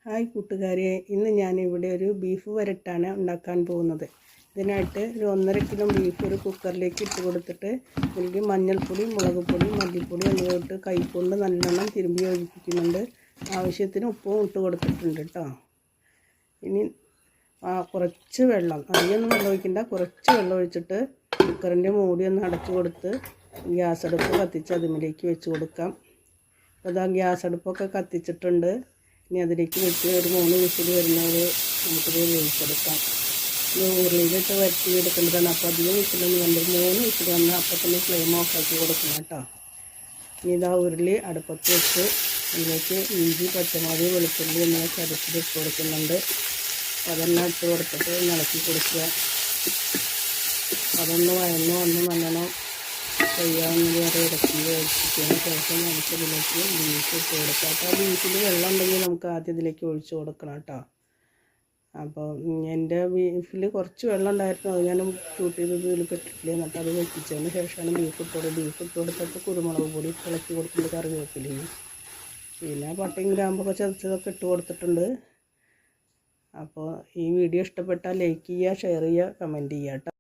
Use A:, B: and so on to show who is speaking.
A: Hi കൂട്ടുകാരെ, ഇന്ന് ഞാനിവിടെ ഒരു ബീഫ് വരട്ടാണ് ഉണ്ടാക്കാൻ പോകുന്നത്. ഇതിനായിട്ട് ഒരു 1.5 കിലോ ബീഫ് ഒരു കുക്കറിലേക്ക് ഇട്ട് കൊടുത്തിട്ട് ഇതിലേക്ക് മഞ്ഞൾപ്പൊടി, മുളക് പൊടി, മല്ലിപ്പൊടി എന്നിവ ഇട്ട് കൈകൊണ്ട് നല്ലോണം തിരുമ്പി യോജിപ്പിക്കുന്നുണ്ട്. ആവശ്യത്തിന് ഉപ്പും ഇട്ട് കൊടുത്തിട്ടുണ്ട് കേട്ടോ. ഇനി കുറച്ച് വെള്ളം, അധികമൊന്നും വെള്ളം ഒഴിക്കണ്ട, കുറച്ച് വെള്ളം ഒഴിച്ചിട്ട് കുക്കറിൻ്റെ മൂടി ഒന്ന് അടച്ചു കൊടുത്ത് ഗ്യാസ് അടുപ്പ് കത്തിച്ച് അതിലേക്ക് വെച്ച് കൊടുക്കാം. അപ്പോൾ അതാ ഗ്യാസ് അടുപ്പൊക്കെ കത്തിച്ചിട്ടുണ്ട്. ഇനി അതിലേക്ക് വെച്ച് ഒരു 3 വിസിൽ വരുന്നത് നമുക്കിത് വേവിച്ചെടുക്കാം. ഇത് ഉരുളിയിലിട്ട് വരട്ടി എടുക്കേണ്ടതാണ്. അപ്പോൾ അധികം വിസിലൊന്നും വേണ്ട, 3 വിസിൽ വന്നാൽ അപ്പോൾ തന്നെ ഫ്ലെയിം ഓഫാക്കി കൊടുക്കണം കേട്ടോ. ഇനി ഇതാ ഉരുളി അടുപ്പത്ത് വെച്ച് അതിലേക്ക് ഇഞ്ചി, പച്ചമുളക്, വെളുത്തുള്ളി എന്നിവ ചതച്ചിട്ട് ഇട്ട് കൊടുക്കുന്നുണ്ട്. അതെല്ലാം ഇട്ട് കൊടുത്തിട്ട് ഇളക്കി കൊടുക്കുക. അതൊന്ന് വഴന്ന് വന്ന് നല്ലോണം ചെയ്യാവുന്ന വരെ ഇറക്കി ഒഴിച്ചതിന് ശേഷം നമുക്ക് ഇതിലേക്ക് ബീഫ് ഇട്ട് കൊടുക്കാം. അപ്പോൾ ആ ബീഫിൽ വെള്ളം ഉണ്ടെങ്കിൽ നമുക്ക് ആദ്യം ഇതിലേക്ക് ഒഴിച്ച് കൊടുക്കണം കേട്ടോ. അപ്പോൾ എൻ്റെ ബീഫിൽ കുറച്ച് വെള്ളം ഉണ്ടായിരുന്നു, അത് ഞാൻ ഷൂട്ട് ചെയ്ത് ഇതിൽ പെട്ടിട്ടില്ല. എന്നിട്ട് അത് വെപ്പിച്ചതിന് ശേഷമാണ് ബീഫ് ഇട്ട് കൊടുത്തിട്ട് കുരുമുളക് പൊടി ഇളക്കി കൊടുത്തിട്ട് കറിവേപ്പിലയും പിന്നെ പട്ടയും ഗ്രാമ്പൊക്കെ ചതച്ചതൊക്കെ ഇട്ട് കൊടുത്തിട്ടുണ്ട്. അപ്പോൾ ഈ വീഡിയോ ഇഷ്ടപ്പെട്ടാൽ ലൈക്ക് ചെയ്യുക, ഷെയർ ചെയ്യുക, കമൻറ്റ് ചെയ്യുക കേട്ടോ.